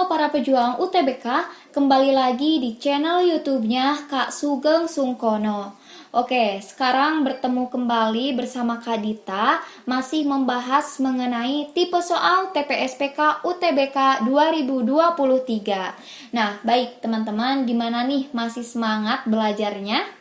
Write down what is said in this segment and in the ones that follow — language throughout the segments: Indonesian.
para pejuang UTBK, kembali lagi di channel YouTube-nya Kak Sugeng Sungkono. Oke, sekarang bertemu kembali bersama Kak Dita, masih membahas mengenai tipe soal TPSPK UTBK 2023. Nah, baik teman-teman, gimana nih, masih semangat belajarnya?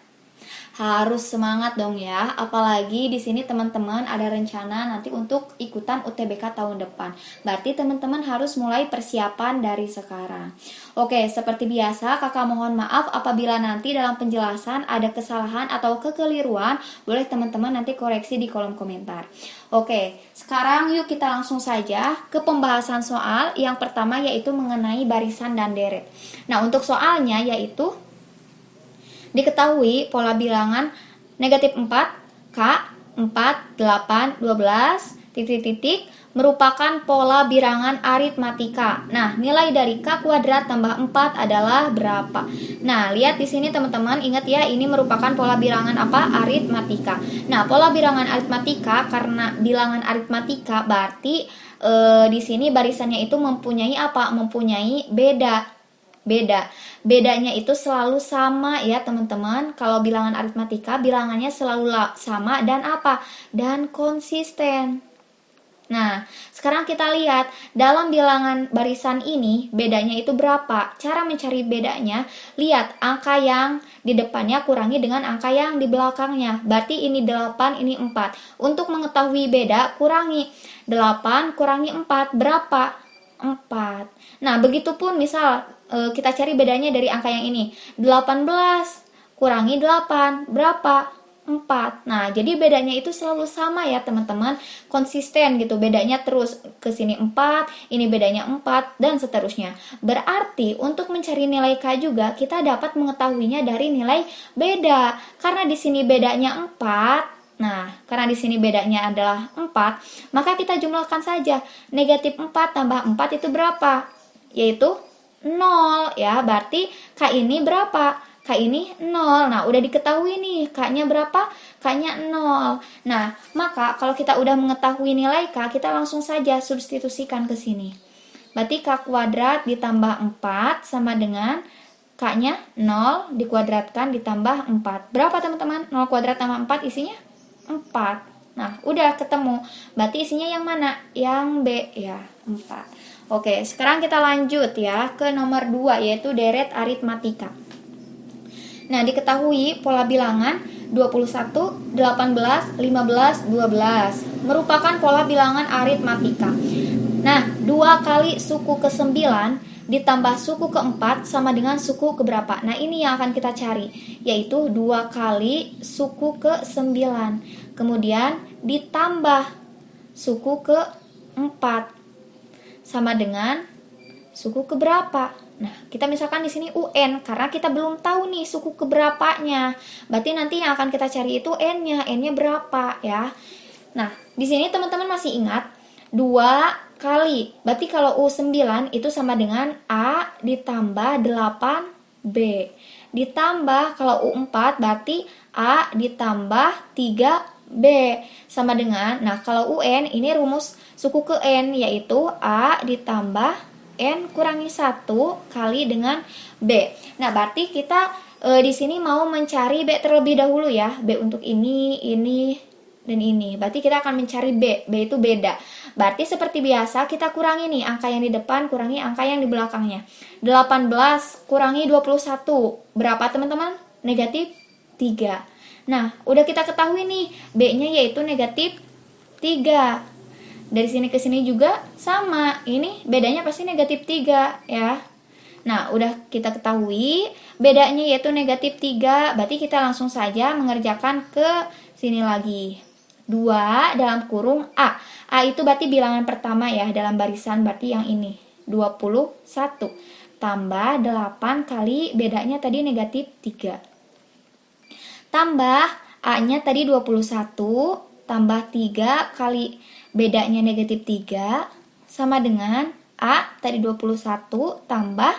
Harus semangat dong ya, apalagi di sini teman-teman ada rencana nanti untuk ikutan UTBK tahun depan. Berarti teman-teman harus mulai persiapan dari sekarang. Oke, seperti biasa kakak mohon maaf apabila nanti dalam penjelasan ada kesalahan atau kekeliruan, boleh teman-teman nanti koreksi di kolom komentar. Oke, sekarang yuk kita langsung saja ke pembahasan soal. Yang pertama yaitu mengenai barisan dan deret. Nah, untuk soalnya yaitu diketahui pola bilangan negatif 4, K, 4, 8, 12, titik-titik, merupakan pola bilangan aritmatika. Nah, nilai dari K kuadrat tambah 4 adalah berapa? Nah, lihat di sini teman-teman, ingat ya, ini merupakan pola bilangan apa? Aritmatika. Nah, pola bilangan aritmatika, karena bilangan aritmatika berarti di sini barisannya itu mempunyai apa? Mempunyai bedanya itu selalu sama ya teman-teman. Kalau bilangan aritmatika bilangannya selalu sama dan apa? Dan konsisten. Nah, sekarang kita lihat dalam bilangan barisan ini bedanya itu berapa. Cara mencari bedanya, lihat angka yang di depannya kurangi dengan angka yang di belakangnya. Berarti ini 8, ini 4. Untuk mengetahui beda, kurangi 8 kurangi 4 berapa? 4. Nah, begitupun misal kita cari bedanya dari angka yang ini. 18 kurangi 8 berapa? 4. Nah, jadi bedanya itu selalu sama ya teman-teman, konsisten gitu, bedanya terus ke sini 4, ini bedanya 4 dan seterusnya. Berarti untuk mencari nilai K juga kita dapat mengetahuinya dari nilai beda. Karena di sini bedanya 4. Nah, karena di sini bedanya adalah 4, maka kita jumlahkan saja. Negatif 4 tambah 4 itu berapa? Yaitu 0 ya, berarti K ini berapa? K ini 0. Nah, udah diketahui nih K-nya berapa? K-nya 0. Nah, maka kalau kita udah mengetahui nilai K, kita langsung saja substitusikan ke sini. Berarti K kuadrat ditambah 4 sama dengan K-nya 0 dikuadratkan ditambah 4. Berapa teman-teman? 0 kuadrat tambah 4 isinya 4. Nah, udah ketemu. Berarti isinya yang mana? Yang B ya, 4. Oke, sekarang kita lanjut ya ke nomor 2 yaitu deret aritmatika. Nah, diketahui pola bilangan 21, 18, 15, 12 merupakan pola bilangan aritmatika. Nah, 2 kali suku ke-9 ditambah suku ke-4 sama dengan suku keberapa? Nah, ini yang akan kita cari, yaitu 2 kali suku ke-9. Kemudian ditambah suku ke-4 sama dengan suku keberapa? Nah, kita misalkan di sini UN karena kita belum tahu nih suku keberapanya. Berarti nanti yang akan kita cari itu N-nya. N-nya berapa ya? Nah, di sini teman-teman masih ingat 2 kali. Berarti kalau U9 itu sama dengan A ditambah 8B. Ditambah kalau U4 berarti A ditambah 3B sama dengan, nah kalau UN ini rumus suku ke N yaitu A ditambah N kurangi 1 kali dengan B. Nah, berarti kita di sini mau mencari B terlebih dahulu ya. B untuk ini, dan ini. Berarti kita akan mencari B. B itu beda. Berarti seperti biasa kita kurangi nih angka yang di depan kurangi angka yang di belakangnya. 18 kurangi 21. Berapa teman-teman? Negatif 3. Nah, udah kita ketahui nih B-nya yaitu negatif 3. Dari sini ke sini juga sama. Ini bedanya pasti negatif 3 ya. Nah, udah kita ketahui bedanya yaitu negatif 3. Berarti kita langsung saja mengerjakan ke sini lagi. 2 dalam kurung A. A itu berarti bilangan pertama ya dalam barisan, berarti yang ini. 21 tambah 8 kali bedanya tadi negatif 3. Tambah A-nya tadi 21 tambah 3 kali bedanya negatif 3 sama dengan A tadi 21 tambah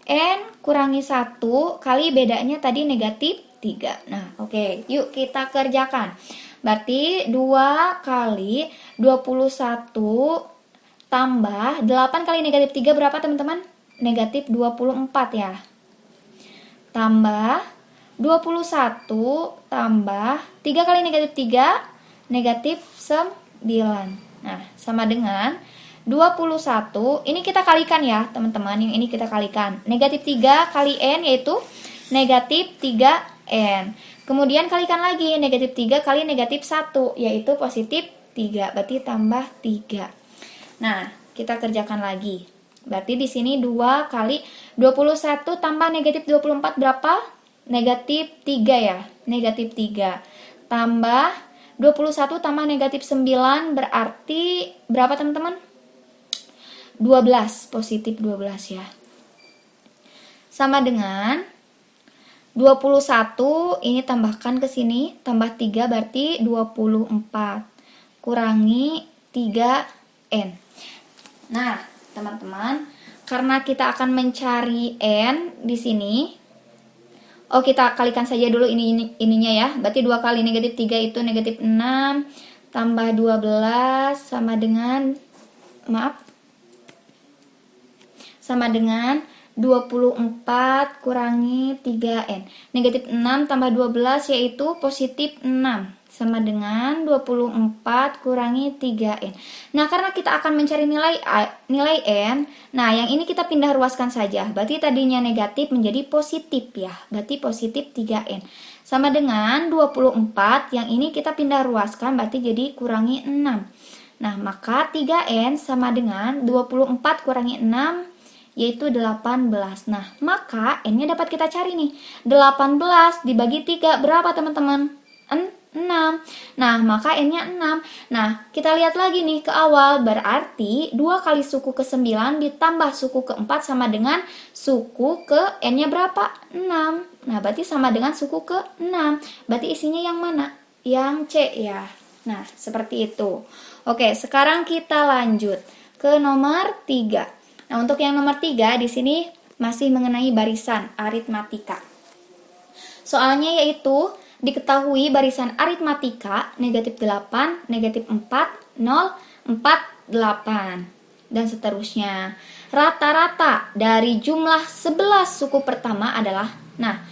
N kurangi 1 kali bedanya tadi negatif 3. Nah, oke, yuk kita kerjakan. Berarti 2 kali 21 tambah 8 kali negatif 3 berapa teman-teman? Negatif 24 ya. Tambah 21 tambah 3 kali negatif 3, negatif 9. Nah, sama dengan 21, ini kita kalikan ya teman-teman, yang ini kita kalikan. Negatif 3 kali N yaitu negatif 3N. Kemudian kalikan lagi, negatif 3 kali negatif 1 yaitu positif 3, berarti tambah 3. Nah, kita kerjakan lagi. Berarti di sini 2 kali 21 tambah negatif 24 berapa? Negatif 3 ya. Negatif 3. Tambah 21 tambah negatif 9 berarti berapa teman-teman? 12, positif 12 ya. Sama dengan 21, ini tambahkan ke sini, tambah 3 berarti 24. Kurangi 3N. Nah, teman-teman, karena kita akan mencari N di sini. Oh, kita kalikan saja dulu ininya ya. Berarti 2 kali negatif 3 itu negatif 6 tambah 12 sama dengan sama dengan 24 kurangi 3N. Negatif 6 tambah 12 yaitu positif 6. Sama dengan 24 kurangi 3N. Nah, karena kita akan mencari nilai N, nah yang ini kita pindah ruaskan saja. Berarti tadinya negatif menjadi positif ya. Berarti positif 3N. Sama dengan 24, yang ini kita pindah ruaskan, berarti jadi kurangi 6. Nah, maka 3N sama dengan 24 kurangi 6, yaitu 18. Nah, maka N-nya dapat kita cari nih. 18 dibagi 3 berapa teman-teman? 6. Nah, maka N-nya 6. Nah, kita lihat lagi nih ke awal. Berarti 2 kali suku ke 9 ditambah suku ke 4 sama dengan suku ke N-nya berapa? 6. Nah, berarti sama dengan suku ke 6. Berarti isinya yang mana? Yang C ya. Nah, seperti itu. Oke, sekarang kita lanjut ke nomor 3. Nah, untuk yang nomor 3 di sini masih mengenai barisan aritmatika. Soalnya yaitu diketahui barisan aritmatika negatif 8, negatif 4, 0, 4, 8 dan seterusnya. Rata-rata dari jumlah 11 suku pertama adalah, nah,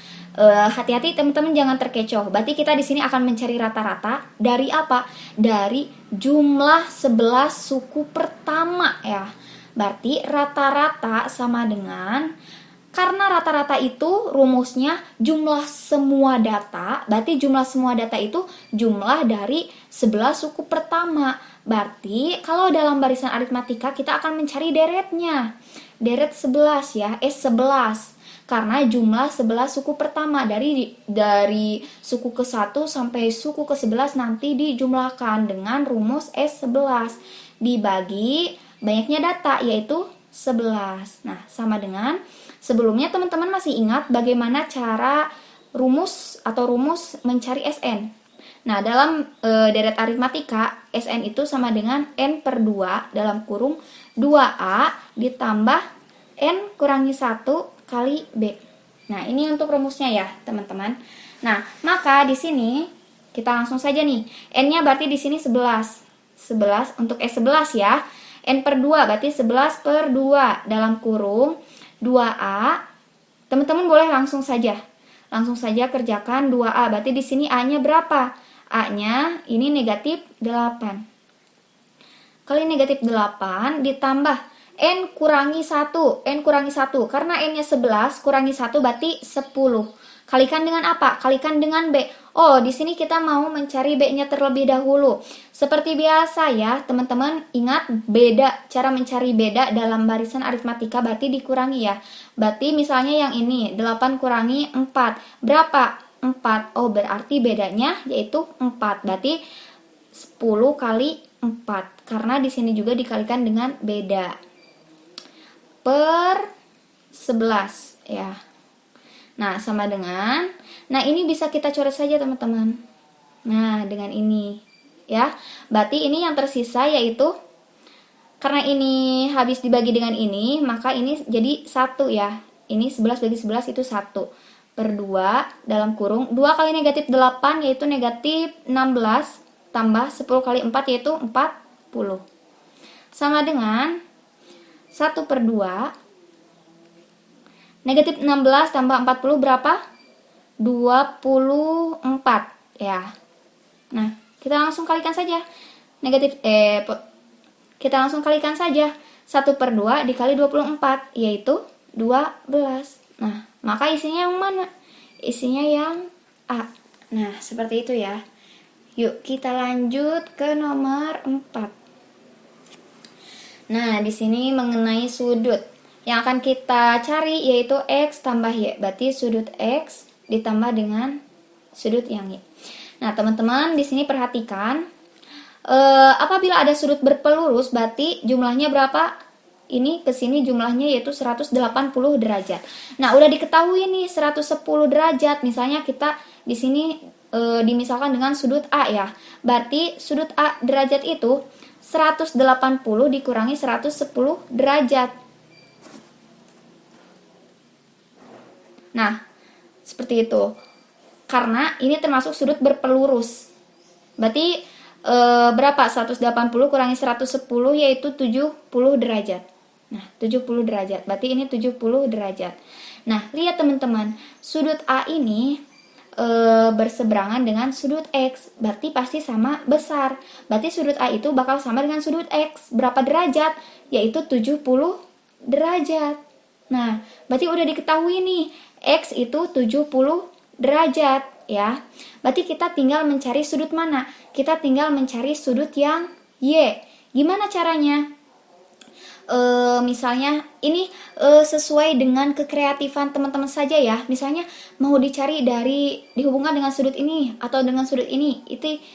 hati-hati teman-teman jangan terkecoh. Berarti kita di sini akan mencari rata-rata dari apa? Dari jumlah 11 suku pertama ya. Berarti rata-rata sama dengan, karena rata-rata itu rumusnya jumlah semua data, berarti jumlah semua data itu jumlah dari 11 suku pertama. Berarti kalau dalam barisan aritmatika kita akan mencari deretnya. Deret 11 ya, S11. Karena jumlah 11 suku pertama, dari suku ke-1 sampai suku ke-11 nanti dijumlahkan dengan rumus S11 dibagi banyaknya data yaitu 11. Nah, sama dengan sebelumnya teman-teman masih ingat bagaimana cara rumus mencari SN. Nah, dalam deret aritmatika SN itu sama dengan N per 2 dalam kurung 2A ditambah N kurangi 1 kali B. Nah, ini untuk rumusnya ya, teman-teman. Nah, maka di sini kita langsung saja nih. N-nya berarti di sini 11. 11 untuk S11 ya. N per 2 berarti 11 per 2 dalam kurung 2A. Teman-teman boleh langsung saja kerjakan 2A. Berarti di sini A-nya berapa? A-nya ini negatif 8. Kali negatif 8 ditambah N kurangi 1. N kurangi 1. Karena N-nya 11 kurangi 1 berarti 10. Kalikan dengan apa? Kalikan dengan B. Oh, di sini kita mau mencari B-nya terlebih dahulu. Seperti biasa ya, teman-teman ingat beda, cara mencari beda dalam barisan aritmatika berarti dikurangi ya. Berarti misalnya yang ini, 8 kurangi 4. Berapa? 4. Oh, berarti bedanya yaitu 4. Berarti 10 kali 4. Karena di sini juga dikalikan dengan beda. Per 11 ya. Nah, sama dengan, nah ini bisa kita coret saja teman-teman. Nah, dengan ini ya. Berarti ini yang tersisa yaitu, karena ini habis dibagi dengan ini, maka ini jadi 1 ya. Ini 11 bagi 11 itu 1 per 2 dalam kurung 2 kali negatif 8 yaitu negatif 16 tambah 10 kali 4 yaitu 40. sama dengan 1/2 negatif 16 tambah 40 berapa? 24 ya. Nah, kita langsung kalikan saja. Kita langsung kalikan saja. 1/2 dikali 24 yaitu 12. Nah, maka isinya yang mana? Isinya yang A. Nah, seperti itu ya. Yuk, kita lanjut ke nomor 4. Nah, di sini mengenai sudut. Yang akan kita cari yaitu X tambah Y. Berarti sudut X ditambah dengan sudut yang Y. Nah, teman-teman di sini perhatikan. Apabila ada sudut berpelurus, berarti jumlahnya berapa? Ini ke sini jumlahnya yaitu 180 derajat. Nah, udah diketahui nih 110 derajat. Misalnya kita di sini dimisalkan dengan sudut A ya. Berarti sudut A derajat itu 180 dikurangi 110 derajat. Nah, seperti itu. Karena ini termasuk sudut berpelurus. Berarti berapa? 180 kurangi 110 yaitu 70 derajat. Nah, 70 derajat. Berarti ini 70 derajat. Nah, lihat teman-teman. Sudut A ini berseberangan dengan sudut X. Berarti pasti sama besar. Berarti sudut A itu bakal sama dengan sudut X. Berapa derajat? Yaitu 70 derajat. Nah, berarti udah diketahui nih. X itu 70 derajat ya. Berarti kita tinggal mencari sudut mana? Kita tinggal mencari sudut yang Y. Gimana caranya? Misalnya ini sesuai dengan kekreatifan teman-teman saja ya. Misalnya mau dicari dihubungkan dengan sudut ini atau dengan sudut ini.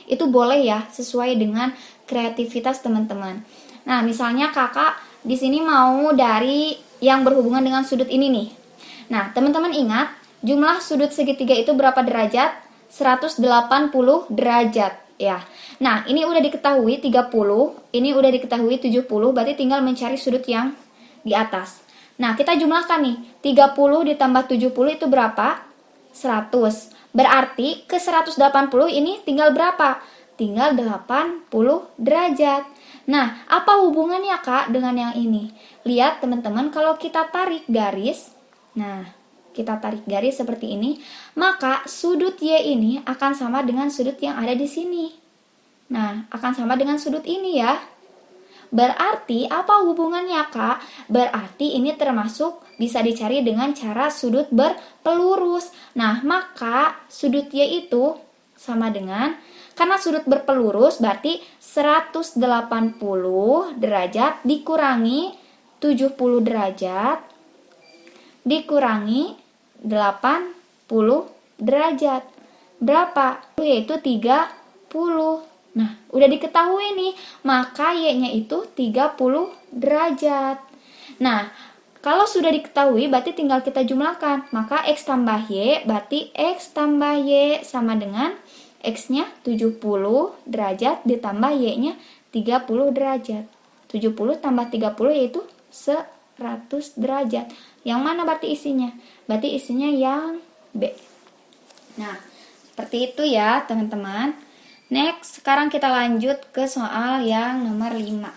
Itu boleh ya, sesuai dengan kreativitas teman-teman. Nah, misalnya kakak di sini mau dari yang berhubungan dengan sudut ini nih. Nah, teman-teman ingat, jumlah sudut segitiga itu berapa derajat? 180 derajat ya. Nah, ini udah diketahui 30, ini udah diketahui 70, berarti tinggal mencari sudut yang di atas. Nah, kita jumlahkan nih, 30 ditambah 70 itu berapa? 100. Berarti ke 180 ini tinggal berapa? Tinggal 80 derajat. Nah, apa hubungannya Kak dengan yang ini? Lihat teman-teman, kalau kita tarik garis, nah, kita tarik garis seperti ini, maka sudut Y ini akan sama dengan sudut yang ada di sini. Nah, akan sama dengan sudut ini ya. Berarti apa hubungannya Kak? Berarti ini termasuk bisa dicari dengan cara sudut berpelurus. Nah, maka sudut Y itu sama dengan, karena sudut berpelurus berarti 180 derajat dikurangi 70 derajat dikurangi 80 derajat. Berapa? Yaitu 30. Nah, udah diketahui nih, maka Y-nya itu 30 derajat. Nah, kalau sudah diketahui, berarti tinggal kita jumlahkan. Maka X tambah Y, berarti X tambah Y sama dengan X-nya 70 derajat ditambah Y-nya 30 derajat. 70 tambah 30 yaitu 100 derajat. Yang mana berarti isinya? Berarti isinya yang B. Nah, seperti itu ya teman-teman. Next, sekarang kita lanjut ke soal yang nomor 5.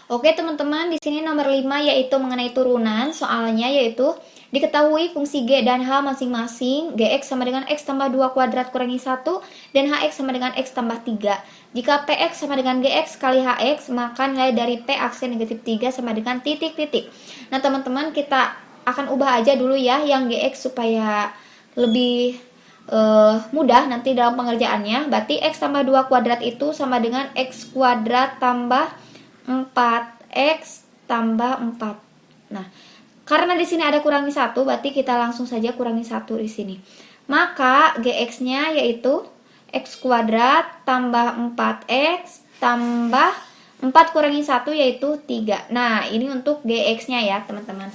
Oke teman-teman, di sini nomor 5 yaitu mengenai turunan. Soalnya yaitu diketahui fungsi G dan H masing-masing. Gx sama dengan X tambah 2 kuadrat kurangi 1 dan Hx sama dengan X tambah 3. Jika Px sama dengan Gx kali Hx, maka nilai dari P aksen negatif 3 sama dengan titik-titik. Nah teman-teman, kita akan ubah aja dulu ya yang Gx supaya lebih mudah nanti dalam pengerjaannya. Berarti X tambah 2 kuadrat itu sama dengan X kuadrat tambah 4X tambah 4. Nah, karena di sini ada kurangi 1, berarti kita langsung saja kurangi 1 di sini. Maka Gx-nya yaitu X kuadrat tambah 4X tambah 4 kurangi 1 yaitu 3. Nah, ini untuk Gx-nya ya, teman-teman.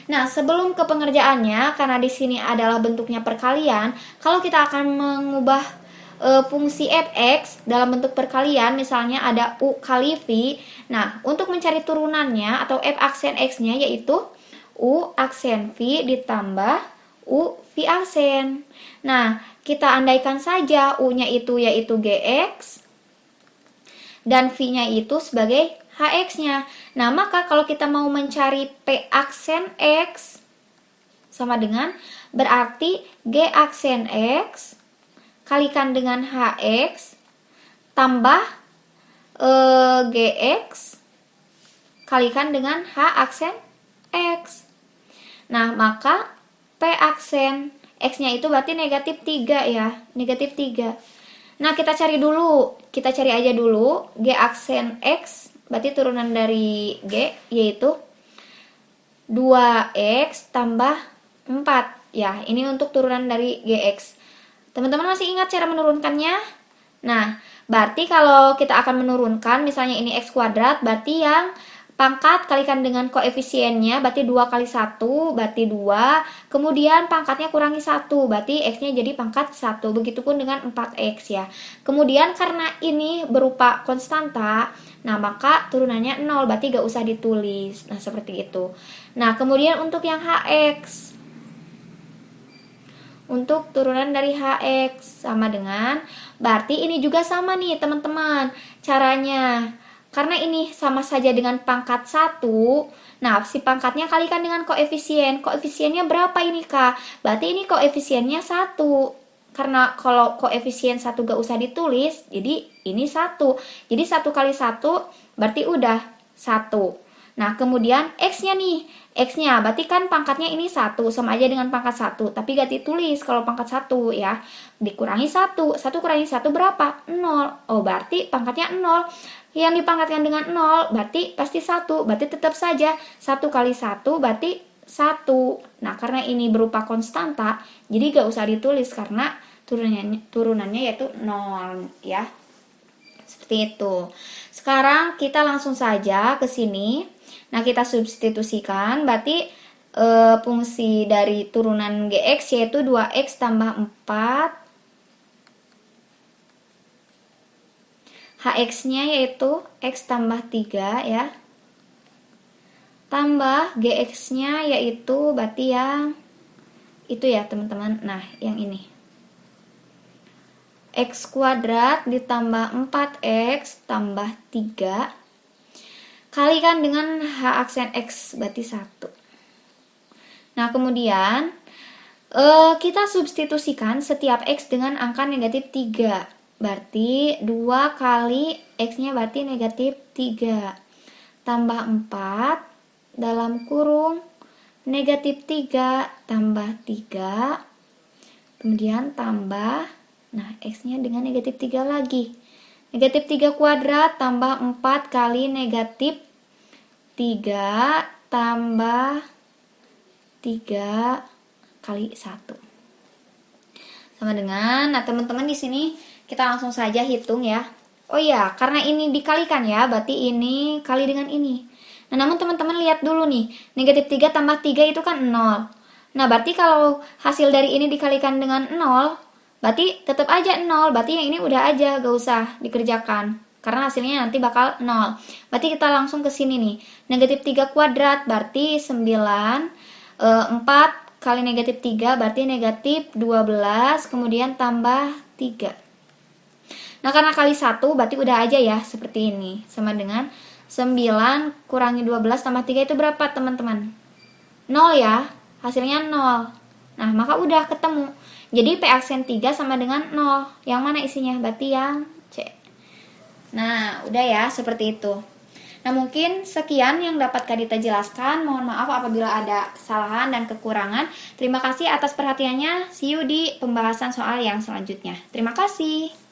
Nah, sebelum ke pengerjaannya, karena di sini adalah bentuknya perkalian, kalau kita akan mengubah fungsi fx dalam bentuk perkalian, misalnya ada u kali v. Nah, untuk mencari turunannya atau f aksen x-nya yaitu u aksen v ditambah u v aksen. Nah, kita andaikan saja u-nya itu yaitu gx dan v-nya itu sebagai HX-nya. Nah, maka kalau kita mau mencari P aksen X sama dengan berarti G aksen X kalikan dengan HX tambah GX kalikan dengan H aksen X. Nah, maka P aksen X-nya itu berarti negatif 3 ya, negatif 3. Nah, kita cari aja dulu G aksen X, berarti turunan dari G, yaitu 2X tambah 4. Ya, ini untuk turunan dari GX. Teman-teman masih ingat cara menurunkannya? Nah, berarti kalau kita akan menurunkan, misalnya ini X kuadrat, berarti yang pangkat kalikan dengan koefisiennya, berarti 2 kali 1, berarti 2. Kemudian pangkatnya kurangi 1, berarti X-nya jadi pangkat 1. Begitupun dengan 4X ya. Kemudian karena ini berupa konstanta, nah maka turunannya 0, berarti gak usah ditulis. Nah, seperti itu. Nah, kemudian untuk yang HX. Untuk turunan dari HX sama dengan, berarti ini juga sama nih teman-teman caranya. Karena ini sama saja dengan pangkat 1, nah si pangkatnya kalikan dengan koefisien. Koefisiennya berapa ini Kak? Berarti ini koefisiennya 1. Karena kalau koefisien 1 gak usah ditulis, jadi ini 1. Jadi 1 kali 1 berarti udah 1. Nah, kemudian X-nya nih. X-nya berarti kan pangkatnya ini 1, sama aja dengan pangkat 1. Tapi gak ditulis kalau pangkat 1 ya. Dikurangi 1. 1 kurangi 1 berapa? 0. Oh, berarti pangkatnya 0. Yang dipangkatkan dengan 0 berarti pasti 1. Berarti tetap saja 1 kali 1 berarti 1. Nah, karena ini berupa konstanta, jadi gak usah ditulis karena turunannya yaitu 0 ya. Seperti itu. Sekarang kita langsung saja ke sini. Nah, kita substitusikan, berarti fungsi dari turunan GX yaitu 2X tambah 4. HX-nya yaitu X tambah 3 ya. Tambah GX-nya yaitu berarti yang itu ya teman-teman. Nah, yang ini. X kuadrat ditambah 4X tambah 3 kalikan dengan H aksen X, berarti 1. Nah, kemudian kita substitusikan setiap X dengan angka negatif 3. Berarti 2 kali X-nya berarti negatif 3. Tambah 4 dalam kurung negatif 3 tambah 3. Kemudian tambah, nah X-nya dengan negatif 3 lagi. Negatif 3 kuadrat tambah 4 kali negatif 3 tambah 3 kali 1. Sama dengan, nah teman-teman di sini kita langsung saja hitung ya. Oh iya, karena ini dikalikan ya, berarti ini kali dengan ini. Nah, namun teman-teman lihat dulu nih, negatif 3 tambah 3 itu kan 0. Nah, berarti kalau hasil dari ini dikalikan dengan 0, berarti tetap aja 0, berarti yang ini udah aja, gak usah dikerjakan. Karena hasilnya nanti bakal 0. Berarti kita langsung ke sini nih. Negatif 3 kuadrat berarti 9. 4 kali negatif 3 berarti negatif 12. Kemudian tambah 3. Nah, karena kali 1 berarti udah aja ya, seperti ini. Sama dengan 9 kurangi 12 tambah 3 itu berapa teman-teman? 0 ya, hasilnya 0. Nah, maka udah ketemu. Jadi P aksen 3 sama dengan 0. Yang mana isinya? Berarti yang C. Nah, udah ya, seperti itu. Nah, mungkin sekian yang dapat Kak Dita jelaskan. Mohon maaf apabila ada kesalahan dan kekurangan. Terima kasih atas perhatiannya. See you di pembahasan soal yang selanjutnya. Terima kasih.